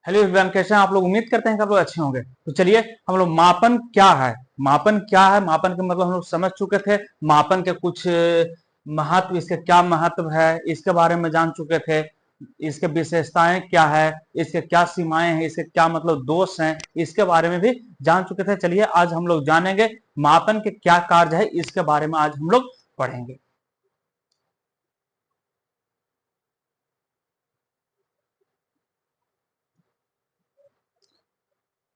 Hello everyone, कैसे हैं आप लोग। उम्मीद करते हैं कि आप लोग अच्छे होंगे। तो चलिए हम लोग मापन क्या है, मापन क्या है, मापन के मतलब हम लोग समझ चुके थे। मापन के कुछ महत्व, इसके क्या महत्व है इसके बारे में जान चुके थे। इसके विशेषताएं क्या है, इसके क्या सीमाएं हैं, इसके क्या मतलब दोष हैं, इसके बारे में भी जान चुके थे। चलिए आज हम लोग जानेंगे मापन के क्या कार्य है, इसके बारे में आज हम लोग पढ़ेंगे।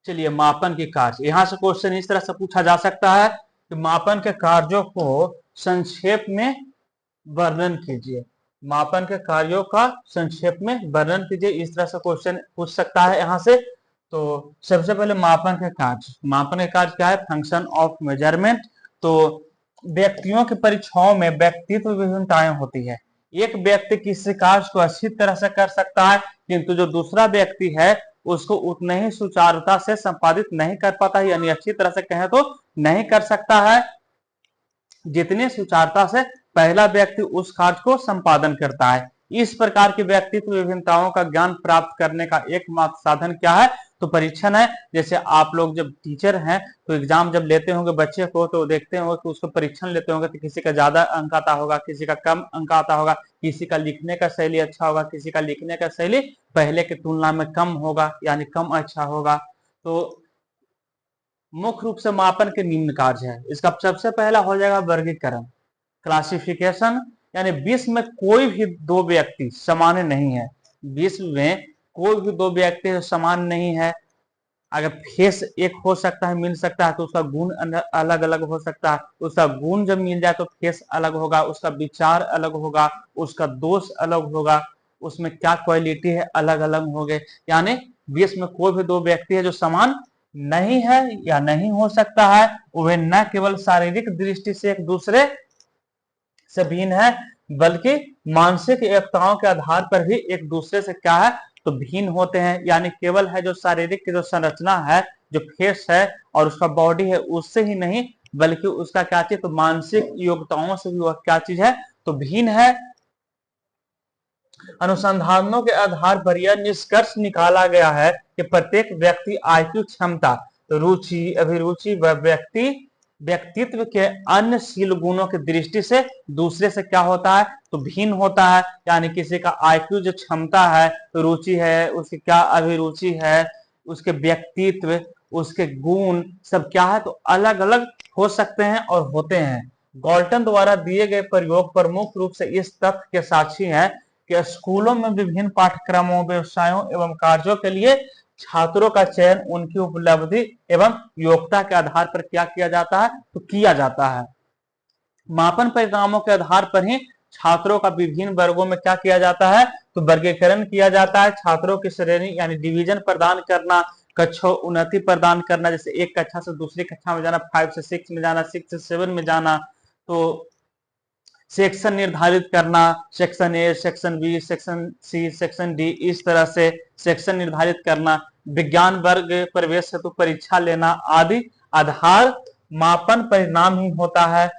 चलिए मापन के कार्य, यहां से क्वेश्चन इस तरह से पूछा जा सकता है कि मापन के कार्यों को संक्षेप में वर्णन कीजिए। मापन के कार्यों का संक्षेप में वर्णन कीजिए, इस तरह से क्वेश्चन पूछ सकता है यहाँ से। तो सबसे पहले मापन के कार्य, मापन के कार्य क्या है? Function of measurement. तो व्यक्तियों की परीक्षाओं में व्यक्तित्व विभिन्नताएं होती है। एक व्यक्ति किसी कार्य को अच्छी तरह से कर सकता है, किंतु जो दूसरा व्यक्ति है उसको उतने ही सुचारुता से संपादित नहीं कर पाता है, यानी अच्छी तरह से कहें तो नहीं कर सकता है जितनी सुचारुता से पहला व्यक्ति उस कार्य को संपादन करता है। इस प्रकार की व्यक्तित्व विभिन्नताओं का ज्ञान प्राप्त करने का एकमात्र साधन क्या है? तो परीक्षण है। जैसे आप लोग जब टीचर हैं तो एग्जाम जब लेते होंगे बच्चे को, तो देखते होंगे कि उसको परीक्षण लेते होंगे, तो किसी का ज्यादा अंक आता होगा, किसी का कम अंक आता होगा, किसी का लिखने का शैली अच्छा होगा, किसी का लिखने का शैली पहले की तुलना में कम होगा, यानी कम अच्छा होगा। तो मुख्य रूप से मापन के निम्न कार्य है। इसका सबसे पहला हो जाएगा वर्गीकरण, क्लासिफिकेशन। यानी विश्व में कोई भी दो व्यक्ति समान नहीं है। विश्व में कोई भी दो व्यक्ति समान नहीं है। अगर फेस एक हो सकता है, मिल सकता है, तो उसका गुण अलग अलग हो सकता है। उसका गुण जब मिल जाए तो फेस अलग होगा, उसका विचार अलग होगा, उसका दोष अलग होगा, उसमें क्या क्वालिटी है अलग अलग होंगे। यानी विश्व में कोई भी दो व्यक्ति है जो समान नहीं है या नहीं हो सकता है। वह न केवल शारीरिक दृष्टि से एक दूसरे से भिन्न है, बल्कि मानसिक एकताओं के आधार पर भी एक दूसरे से क्या है तो भिन्न होते हैं। यानी केवल है जो शारीरिक की जो संरचना है, जो फेस है और उसका बॉडी है, उससे ही नहीं बल्कि उसका क्या चीज तो मानसिक योग्यताओं से भी वह क्या चीज है तो भिन्न है। अनुसंधानों के आधार पर यह निष्कर्ष निकाला गया है कि प्रत्येक व्यक्ति आईक्यू क्षमता, रुचि, अभिरुचि व व्यक्तित्व के अन्य शील गुणों की दृष्टि से दूसरे से क्या होता है तो भिन्न होता है। यानी किसी का आईक्यू जो क्षमता है, रुचि है, उसकी क्या अभिरुचि है, उसके व्यक्तित्व, उसके गुण सब क्या है तो अलग अलग हो सकते हैं और होते हैं। गॉल्टन द्वारा दिए गए प्रयोग प्रमुख रूप से इस तथ्य के साक्षी हैं कि स्कूलों में विभिन्न पाठ्यक्रमों, व्यवसायों एवं कार्यों के लिए छात्रों का चयन उनकी उपलब्धि एवं योग्यता के आधार पर क्या किया जाता है तो किया जाता है। मापन परिणामों के आधार पर ही छात्रों का विभिन्न वर्गों में क्या किया जाता है तो वर्गीकरण किया जाता है। छात्रों की श्रेणी यानी डिवीजन प्रदान करना, कक्षा उन्नति प्रदान करना, जैसे एक कक्षा से दूसरी कक्षा में जाना, 5 से 6 में जाना, 6 से 7 में जाना। तो सेक्शन निर्धारित करना, section A, section B, section C, section D, इस तरह से सेक्शन निर्धारित करना, विज्ञान वर्ग प्रवेश हेतु परीक्षा लेना आदि आधार मापन परिणाम ही होता है।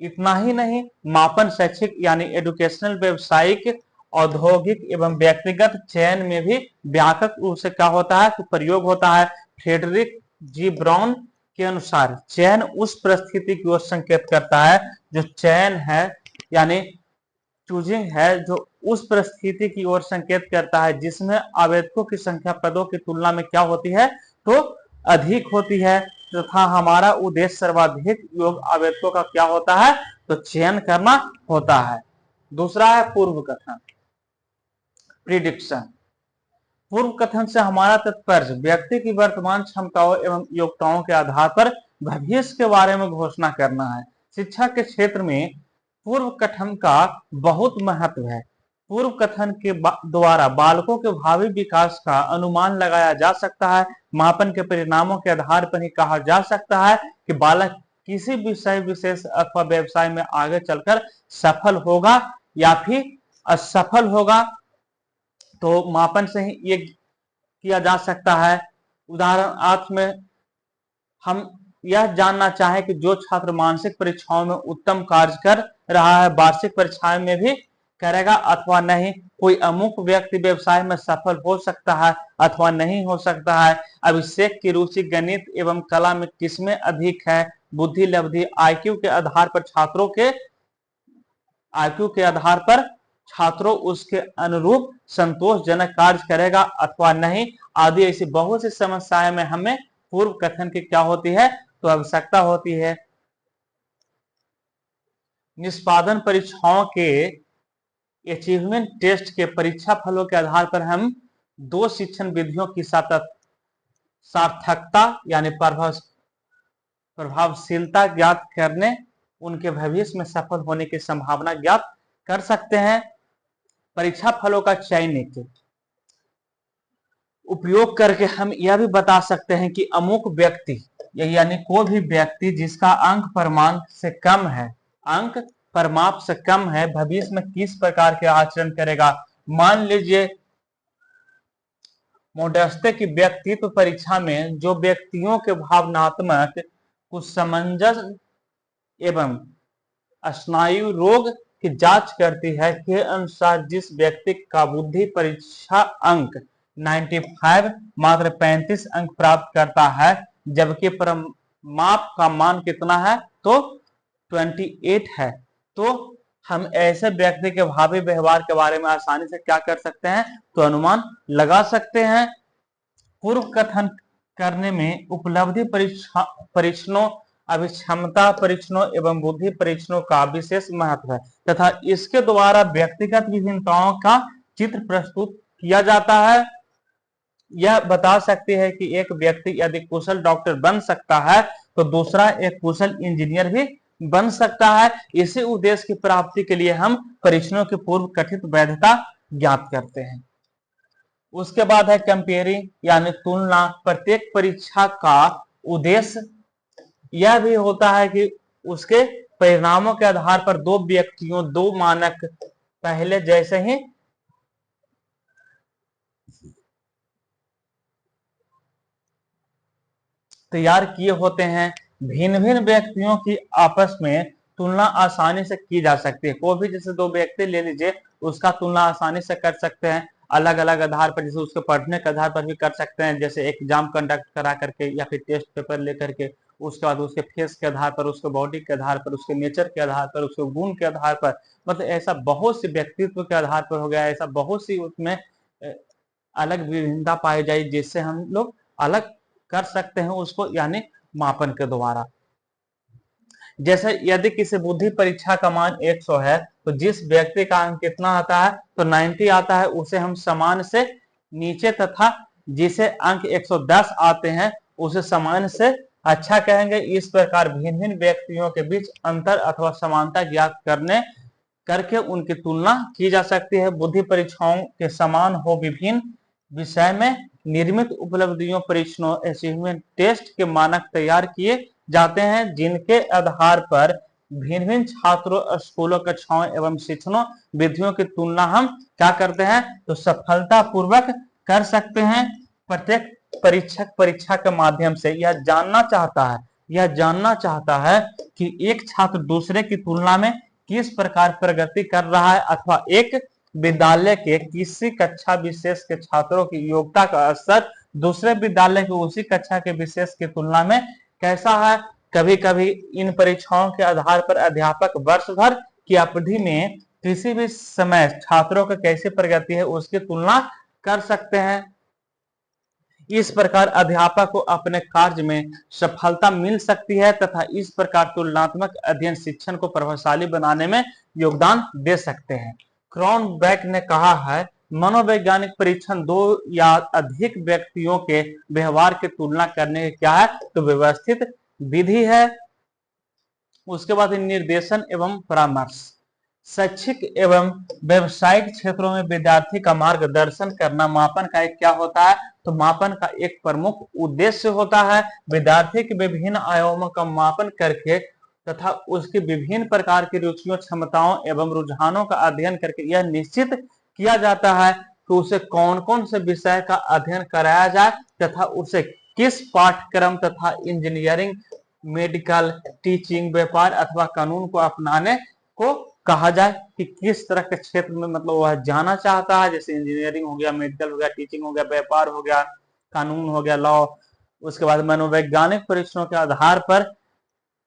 इतना ही नहीं, मापन शैक्षिक यानी एजुकेशनल, व्यवसायिक, औद्योगिक एवं व्यक्तिगत चयन में भी व्यापक रूप से क्या होता है तो प्रयोग होता है। फ्रेडरिक जी ब्राउन के अनुसार चयन उस परिस्थिति की ओर संकेत करता है जो चयन है, यानी चूजिंग है, जो उस परिस्थिति की ओर संकेत करता है जिसमें आवेदकों की संख्या पदों की तुलना में क्या होती है तो अधिक होती है, तथा हमारा उद्देश्य सर्वाधिक योग्य आवेदकों का क्या होता है तो चयन करना होता है। दूसरा है पूर्व कथन, प्रिडिक्शन। पूर्व कथन से हमारा तात्पर्य व्यक्ति की वर्तमान क्षमताओं एवं योग्यताओं के आधार पर भविष्य के बारे में घोषणा करना है। शिक्षा के क्षेत्र में पूर्व कथन का बहुत महत्व है। पूर्व कथन के द्वारा बालकों के भावी विकास का अनुमान लगाया जा सकता है। मापन के परिणामों के आधार पर ही कहा जा सकता है कि बालक किसी विषय विशेष अथवा व्यवसाय में आगे चलकर सफल होगा या फिर असफल होगा। तो मापन से ही ये किया जा सकता है। उदाहरणार्थ में हम यह जानना चाहें कि जो छात्र मानसिक परीक्षाओं में उत्तम कार्य कर रहा है, वार्षिक परीक्षाओं में भी करेगा अथवा नहीं। कोई अमुक व्यक्ति व्यवसाय में सफल हो सकता है अथवा नहीं हो सकता है। अभिषेक की रुचि गणित एवं कला में किसमें अधिक है? बुद्धि लब्धि आईक्यू के आधार पर छात्रों उसके अनुरूप संतोषजनक कार्य करेगा अथवा नहीं आदि। ऐसी बहुत सी समस्याएं में हमें पूर्व कथन की क्या होती है? तो आवश्यकता होती है। निष्पादन परीक्षाओं के अचीवमेंट टेस्ट के परीक्षा फलों के आधार पर हम दो शिक्षण विधियों की सार्थकता यानी प्रभावशीलता ज्ञात करने, उनके भविष्य में सफल होने की संभावना ज्ञात कर सकते हैं। परीक्षा फलों का चयनित उपयोग करके हम यह भी बता सकते हैं कि अमुक व्यक्ति यानी कोई भी व्यक्ति जिसका अंक परमाप से कम है भविष्य में किस प्रकार के आचरण करेगा। मान लीजिए मोडस्ते की व्यक्तित्व परीक्षा में जो व्यक्तियों के भावनात्मक कुसमंजस एवं स्नायु रोग की जांच करती है के अनुसार जिस व्यक्ति का बुद्धि परीक्षा अंक 95 मात्र 35 अंक प्राप्त करता है, जबकि परमाप का मान कितना है? तो 28 है। तो हम ऐसे व्यक्ति के भावी व्यवहार के बारे में आसानी से क्या कर सकते हैं? तो अनुमान लगा सकते हैं। पूर्व कथन करने में उपलब्धि परीक्षणों, अभिक्षमता परीक्षणों एवं बुद्धि परीक्षणों का विशेष महत्व है तथा इसके द्वारा व्यक्तिगत विभिन्नताओं का चित्र प्रस्तुत किया जाता है। यह बता सकते हैं कि एक व्यक्ति यदि कुशल डॉक्टर बन सकता है तो दूसरा एक कुशल इंजीनियर भी बन सकता है। इसी उद्देश्य की प्राप्ति के लिए हम परीक्षणों की पूर्व कथित वैधता ज्ञात करते हैं। उसके बाद है कंपेयरिंग यानी तुलना। प्रत्येक परीक्षा का उद्देश्य यह भी होता है कि उसके परिणामों के आधार पर दो व्यक्तियों, दो मानक पहले जैसे ही तैयार किए होते हैं। भिन्न भिन्न व्यक्तियों की आपस में तुलना आसानी से की जा सकती है। कोई भी जैसे दो व्यक्ति ले लीजिए, उसका तुलना आसानी से कर सकते हैं अलग अलग आधार पर, जैसे उसके पढ़ने के आधार पर भी कर सकते हैं, जैसे एग्जाम कंडक्ट करा करके या फिर टेस्ट पेपर लेकर के। उसके बाद उसके फेस के आधार पर, उसके बॉडी के आधार पर, उसके नेचर के आधार पर, उसके गुण के आधार पर, मतलब ऐसा बहुत सी व्यक्तित्व के आधार पर हो गया, ऐसा बहुत सी उसमें अलग विभिन्नता पाई जाए जिससे हम लोग अलग कर सकते हैं उसको, यानी मापन के द्वारा। जैसे यदि किसी बुद्धि परीक्षा का मान 100 है तो जिस व्यक्ति का अंक कितना आता है? तो 90 आता है, उसे हम समान से नीचे तथा जिसे अंक 110 आते हैं उसे समान से अच्छा कहेंगे। इस प्रकार भिन्न भिन्न व्यक्तियों के बीच अंतर अथवा समानता ज्ञात करके उनकी तुलना की जा सकती है। बुद्धि परीक्षाओं के समान हो विभिन्न विषय में निर्मित उपलब्धियों परीक्षणों अचीवमेंट टेस्ट के मानक तैयार किए जाते हैं, जिनके आधार पर भिन्न भिन्न छात्रों, स्कूलों, कक्षाओं एवं शिक्षण विधियों की तुलना हम क्या करते हैं? तो सफलता पूर्वक कर सकते हैं। प्रत्येक परीक्षक परीक्षा के माध्यम से यह जानना चाहता है कि एक छात्र दूसरे की तुलना में किस प्रकार प्रगति कर रहा है अथवा एक विद्यालय के किसी कक्षा विशेष के छात्रों की योग्यता का स्तर दूसरे विद्यालय के उसी कक्षा के विशेष की तुलना में कैसा है। कभी कभी इन परीक्षाओं के आधार पर अध्यापक वर्ष भर की अवधि में किसी भी समय छात्रों की कैसी प्रगति है उसकी तुलना कर सकते हैं। इस प्रकार अध्यापक को अपने कार्य में सफलता मिल सकती है तथा इस प्रकार तुलनात्मक अध्ययन शिक्षण को प्रभावशाली बनाने में योगदान दे सकते हैं। क्रॉनबैक ने कहा है, मनोवैज्ञानिक परीक्षण दो या अधिक व्यक्तियों के व्यवहार की तुलना करने की क्या है? तो व्यवस्थित विधि है। उसके बाद निर्देशन एवं परामर्श। शैक्षिक एवं व्यावसायिक क्षेत्रों में विद्यार्थी का मार्गदर्शन करना मापन का एक क्या होता है? तो मापन का एक प्रमुख उद्देश्य होता है। विद्यार्थी के विभिन्न आयामों का मापन करके तथा उसकी विभिन्न प्रकार की रुचियों, क्षमताओं एवं रुझानों का अध्ययन करके यह निश्चित किया जाता है कि उसे कौन कौन से विषय का अध्ययन कराया जाए तथा उसे किस पाठ्यक्रम तथा इंजीनियरिंग, मेडिकल, टीचिंग, व्यापार अथवा कानून को अपनाने को कहा जाए कि किस तरह के क्षेत्र में मतलब वह जाना चाहता है, जैसे इंजीनियरिंग हो गया, मेडिकल हो गया, टीचिंग हो गया, व्यापार हो गया, कानून हो गया, लॉ। उसके बाद मनोवैज्ञानिक परीक्षणों के आधार पर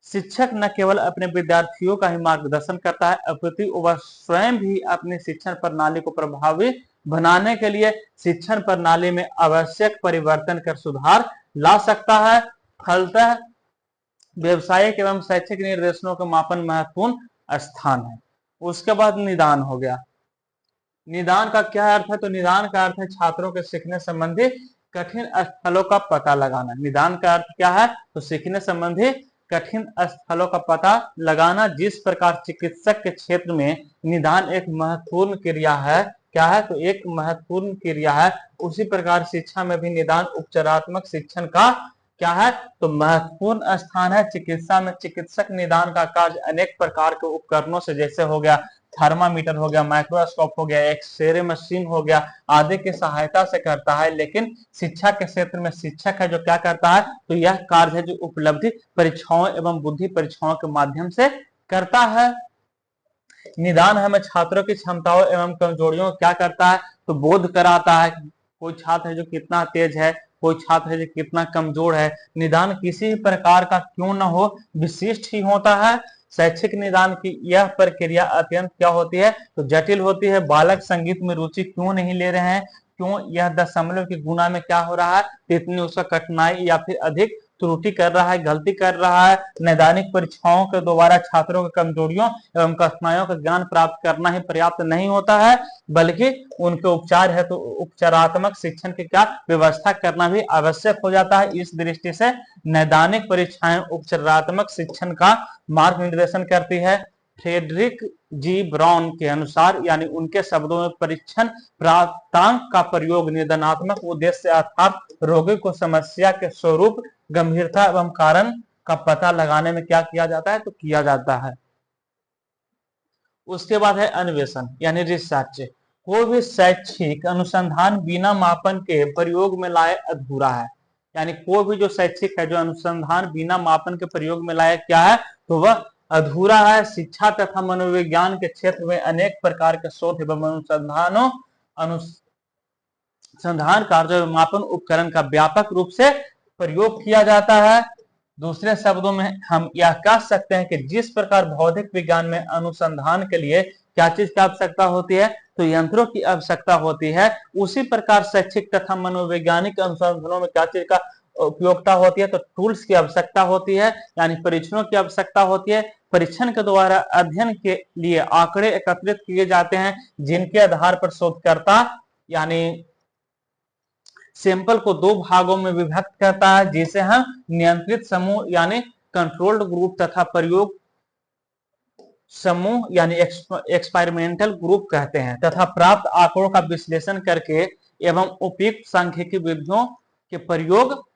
शिक्षक न केवल अपने विद्यार्थियों का ही मार्गदर्शन करता है, अपितु वह स्वयं भी अपनी शिक्षण प्रणाली को प्रभावी बनाने के लिए शिक्षण प्रणाली में आवश्यक परिवर्तन कर सुधार ला सकता है। फलतः व्यवसायिक एवं शैक्षिक निर्देशनों के मापन महत्वपूर्ण स्थान है। उसके बाद निदान हो गया। निदान का क्या अर्थ है? तो निदान का अर्थ है छात्रों के सीखने संबंधी कठिन स्थलों का पता लगाना। निदान का अर्थ क्या है? तो सीखने संबंधी कठिन स्थलों का पता लगाना। जिस प्रकार चिकित्सक के क्षेत्र में निदान एक महत्वपूर्ण क्रिया है, क्या है? तो एक महत्वपूर्ण क्रिया है, उसी प्रकार शिक्षा में भी निदान उपचारात्मक शिक्षण का क्या है? तो महत्वपूर्ण स्थान है। चिकित्सा में चिकित्सक निदान का कार्य अनेक प्रकार के उपकरणों से, जैसे हो गया थर्मामीटर हो गया, माइक्रोस्कोप हो गया, एक्सरे मशीन हो गया, आदि की सहायता से करता है। लेकिन शिक्षा के क्षेत्र में शिक्षक है जो क्या करता है? तो यह कार्य है जो उपलब्धि परीक्षाओं एवं बुद्धि परीक्षाओं के माध्यम से करता है। निदान हमें छात्रों की क्षमताओं एवं कमजोरियों को क्या करता है? तो बोध कराता है। कोई छात्र है जो कितना तेज है, कोई छात्र है जो कितना कमजोर है। निदान किसी प्रकार का क्यों न हो, विशिष्ट ही होता है। शैक्षिक निदान की यह प्रक्रिया अत्यंत क्या होती है? तो जटिल होती है। बालक संगीत में रुचि क्यों नहीं ले रहे हैं, क्यों यह दशमलव की गुणा में क्या हो रहा है, तो इतनी उसका कठिनाई या फिर अधिक त्रुटि कर रहा है, गलती कर रहा है। नैदानिक परीक्षाओं के द्वारा छात्रों के कमजोरियों एवं कठिनाइयों का ज्ञान प्राप्त करना ही पर्याप्त नहीं होता है, बल्कि उनके उपचार है तो उपचारात्मक शिक्षण की क्या व्यवस्था करना भी आवश्यक हो जाता है। इस दृष्टि से नैदानिक परीक्षाएं उपचारात्मक शिक्षण का मार्ग निर्देशन करती है। फ्रेडरिक जी ब्राउन के अनुसार, यानी उनके शब्दों में, परीक्षण प्राप्तांक का प्रयोग निदानात्मक उद्देश्य अर्थात रोगी को समस्या के स्वरूप, गंभीरता एवं कारण का पता लगाने में क्या किया जाता है? तो किया जाता है। उसके बाद है अन्वेषण यानी रिसर्च। कोई भी शैक्षिक अनुसंधान बिना मापन के प्रयोग में लाए अधूरा है। यानी कोई भी जो शैक्षिक है, जो अनुसंधान बिना मापन के प्रयोग में लाए क्या है? तो वह अधूरा है। शिक्षा तथा मनोविज्ञान के क्षेत्र में अनेक प्रकार के शोध एवं अनुसंधान कार्य मापन उपकरण का व्यापक रूप से प्रयोग किया जाता है। दूसरे शब्दों में हम यह कह सकते हैं कि जिस प्रकार भौतिक विज्ञान में अनुसंधान के लिए क्या चीज की आवश्यकता होती है? तो यंत्रों की आवश्यकता होती है। उसी प्रकार शैक्षिक तथा मनोवैज्ञानिक अनुसंधानों में क्या चीज का उपयोगिता होती है? तो टूल्स की आवश्यकता होती है, यानी परीक्षणों की आवश्यकता होती है। परीक्षण के द्वारा अध्ययन के लिए आंकड़े एकत्रित किए जाते हैं, जिनके आधार पर शोधकर्ता यानी सैंपल को दो भागों में विभक्त करता है, जिसे हम नियंत्रित समूह यानी कंट्रोल्ड ग्रुप तथा प्रयोग समूह यानी एक्सपेरिमेंटल ग्रुप कहते हैं, तथा प्राप्त आंकड़ों का विश्लेषण करके एवं उपयुक्त सांख्यिकी विधियों के प्रयोग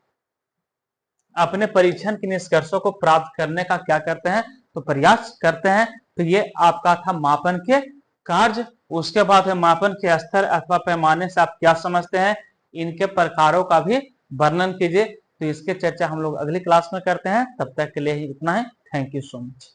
अपने परीक्षण के निष्कर्षों को प्राप्त करने का क्या करते हैं? तो प्रयास करते हैं। तो ये आपका था मापन के कार्य। उसके बाद है मापन के स्तर अथवा पैमाने से आप क्या समझते हैं, इनके प्रकारों का भी वर्णन कीजिए। तो इसके चर्चा हम लोग अगली क्लास में करते हैं। तब तक के लिए ही इतना है। Thank you so much.